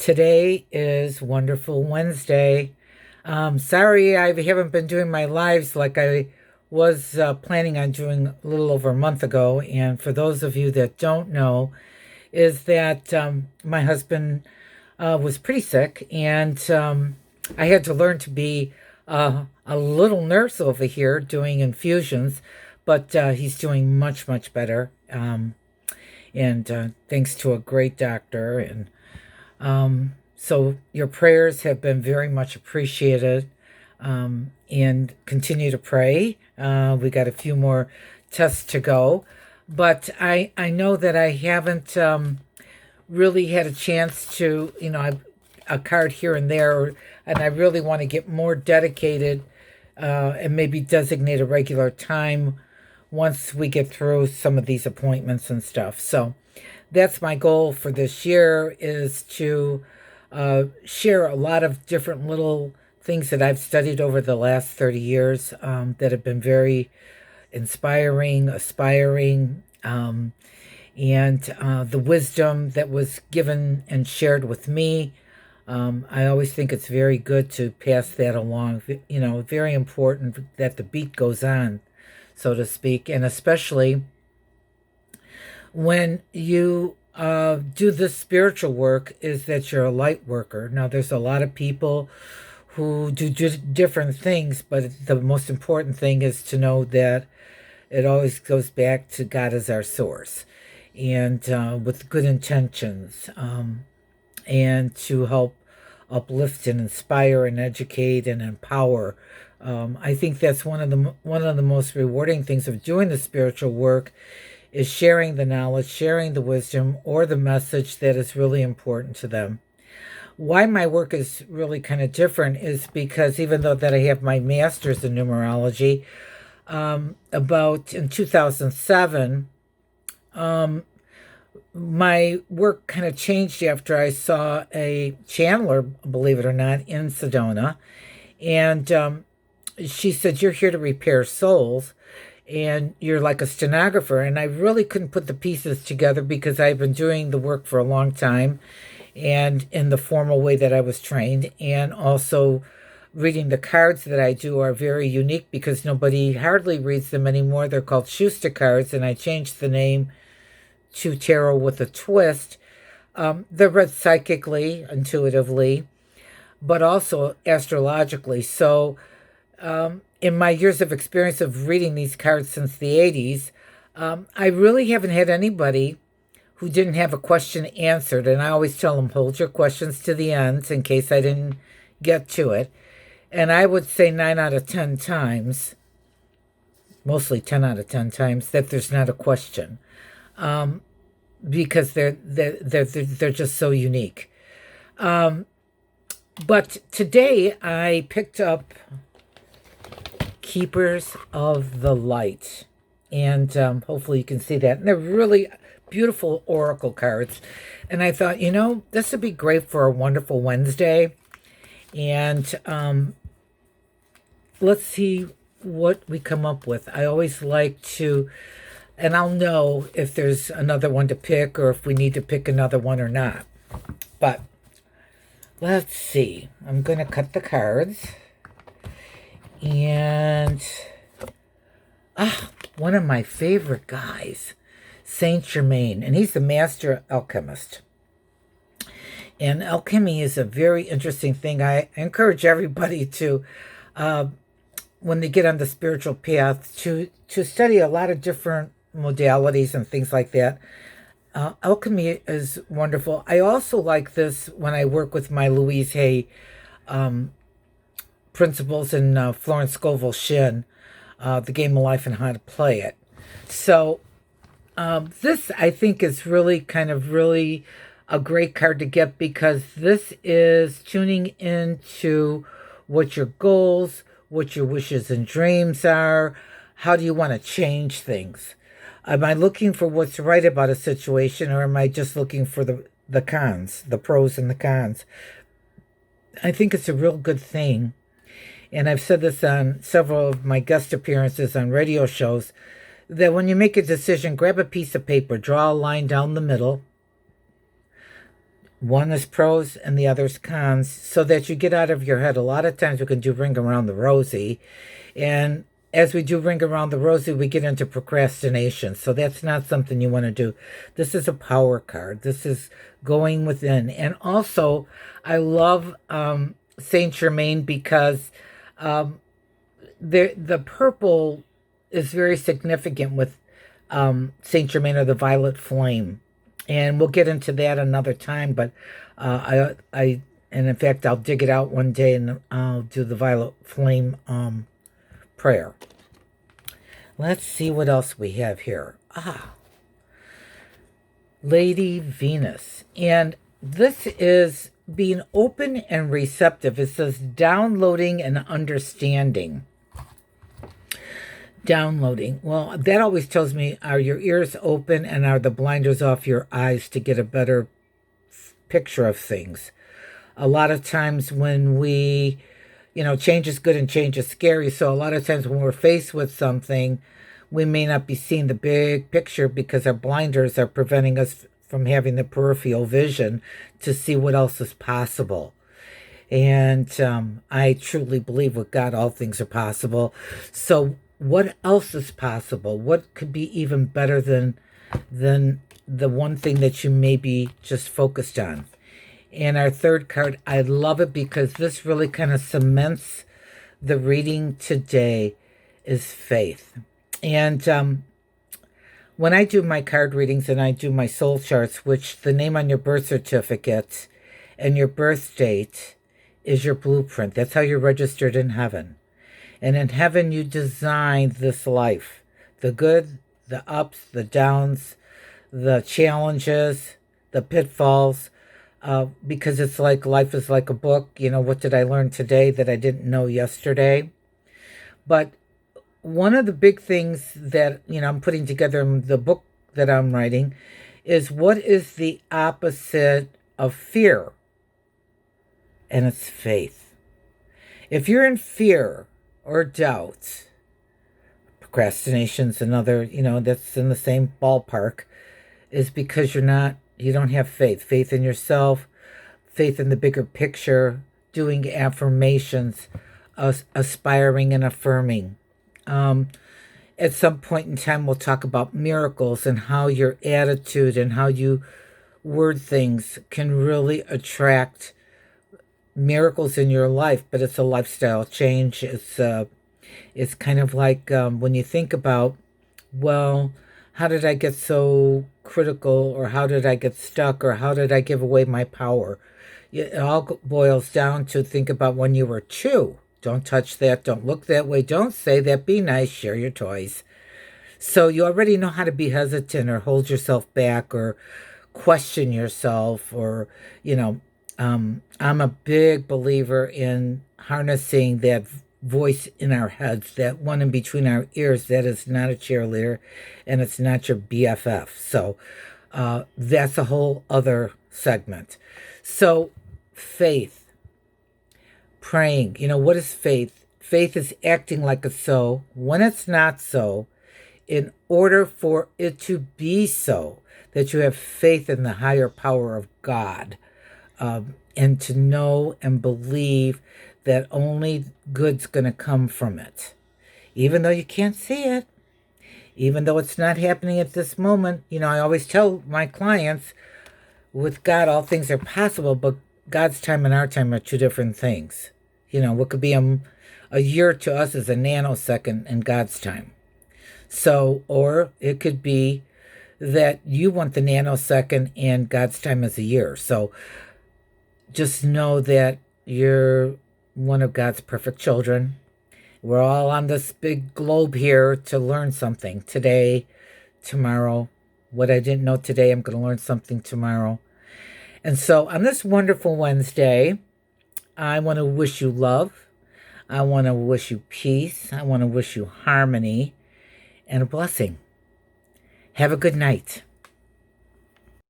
Today is Wonderful Wednesday. Sorry I haven't been doing my lives like I was planning on doing a little over a month ago. And for those of you that don't know, is that my husband was pretty sick, and I had to learn to be a little nurse over here doing infusions, but he's doing much, much better. And thanks to a great doctor. And so your prayers have been very much appreciated, and continue to pray. We got a few more tests to go, but I know that I haven't really had a chance to, a card here and there, and I really want to get more dedicated and maybe designate a regular time once we get through some of these appointments and stuff. So that's my goal for this year, is to share a lot of different little things that I've studied over the last 30 years that have been very inspiring, aspiring, and the wisdom that was given and shared with me. I always think it's very good to pass that along. Very important that the beat goes on, so to speak, and especially when you do this spiritual work, is that you're a light worker. Now, there's a lot of people who do different things, but the most important thing is to know that it always goes back to God as our source, and with good intentions, and to help uplift and inspire and educate and empower. I think that's one of the most rewarding things of doing the spiritual work, is sharing the knowledge, sharing the wisdom, or the message that is really important to them. Why my work is really kind of different is because even though that I have my master's in numerology, about in 2007, my work kind of changed after I saw a channeler, believe it or not, in Sedona. And she said, "You're here to repair souls, and you're like a stenographer." And I really couldn't put the pieces together because I've been doing the work for a long time, and in the formal way that I was trained. And also, reading the cards that I do are very unique because nobody hardly reads them anymore. They're called Schuster cards, and I changed the name to Tarot with a Twist. They're read psychically, intuitively, but also astrologically. So, in my years of experience of reading these cards since the 80s, I really haven't had anybody who didn't have a question answered. And I always tell them, hold your questions to the end in case I didn't get to it. And I would say 9 out of 10 times, mostly 10 out of 10 times, that there's not a question, because they're just so unique. But today I picked up Keepers of the Light, and hopefully you can see that. And they're really beautiful oracle cards. And I thought, this would be great for a Wonderful Wednesday. And let's see what we come up with. I always like to, and I'll know if there's another one to pick or if we need to pick another one or not. But let's see. I'm going to cut the cards. And one of my favorite guys, Saint Germain, and he's the master alchemist. And alchemy is a very interesting thing. I encourage everybody to, when they get on the spiritual path, to study a lot of different modalities and things like that. Alchemy is wonderful. I also like this when I work with my Louise Hay principles in Florence Scovel Shinn, The Game of Life and How to Play It. So this, I think, is really a great card to get, because this is tuning into what your goals, what your wishes and dreams are. How do you want to change things? Am I looking for what's right about a situation, or am I just looking for the cons, the pros and the cons? I think it's a real good thing. And I've said this on several of my guest appearances on radio shows, that when you make a decision, grab a piece of paper, draw a line down the middle, One is pros and the other's cons, so that you get out of your head. A lot of times we can do Ring Around the Rosie, and as we do Ring Around the Rosie, we get into procrastination. So that's not something you want to do. This is a power card. This is going within. And also, I love Saint Germain because the purple is very significant with Saint Germain, or the violet flame, and we'll get into that another time. But and in fact, I'll dig it out one day and I'll do the violet flame prayer. Let's see what else we have here. Lady Venus, and this is being open and receptive. It says downloading and understanding. Downloading. Well, that always tells me, are your ears open and are the blinders off your eyes to get a better picture of things? A lot of times when we, change is good and change is scary. So a lot of times when we're faced with something, we may not be seeing the big picture because our blinders are preventing us from having the peripheral vision to see what else is possible. And I truly believe with God, all things are possible. So what else is possible? What could be even better than the one thing that you may be just focused on? And our third card, I love it because this really kind of cements the reading today, is faith. And when I do my card readings and I do my soul charts, which the name on your birth certificate and your birth date is your blueprint. That's how you're registered in heaven. And in heaven, you designed this life. The good, the ups, the downs, the challenges, the pitfalls, because it's like life is like a book. What did I learn today that I didn't know yesterday? But one of the big things that, I'm putting together in the book that I'm writing is, what is the opposite of fear? And it's faith. If you're in fear or doubt, procrastination's another, that's in the same ballpark, is because you don't have faith in yourself, faith in the bigger picture, doing affirmations, aspiring and affirming. At some point in time, we'll talk about miracles and how your attitude and how you word things can really attract miracles in your life. But it's a lifestyle change. It's kind of like when you think about, well, how did I get so critical, or how did I get stuck, or how did I give away my power? It all boils down to, think about when you were 2. Don't touch that. Don't look that way. Don't say that. Be nice. Share your toys. So you already know how to be hesitant or hold yourself back or question yourself, or, I'm a big believer in harnessing that voice in our heads, that one in between our ears, that is not a cheerleader and it's not your BFF. So that's a whole other segment. So faith, praying, what is faith? Faith is acting like a so when it's not so, in order for it to be so, that you have faith in the higher power of God, and to know and believe that only good's going to come from it. Even though you can't see it, even though it's not happening at this moment. I always tell my clients, with God, all things are possible, but God's time and our time are two different things. What could be a year to us is a nanosecond in God's time. So, or it could be that you want the nanosecond and God's time is a year. So just know that you're one of God's perfect children. We're all on this big globe here to learn something today, tomorrow. What I didn't know today, I'm going to learn something tomorrow. And so on this wonderful Wednesday, I want to wish you love. I want to wish you peace. I want to wish you harmony and a blessing. Have a good night.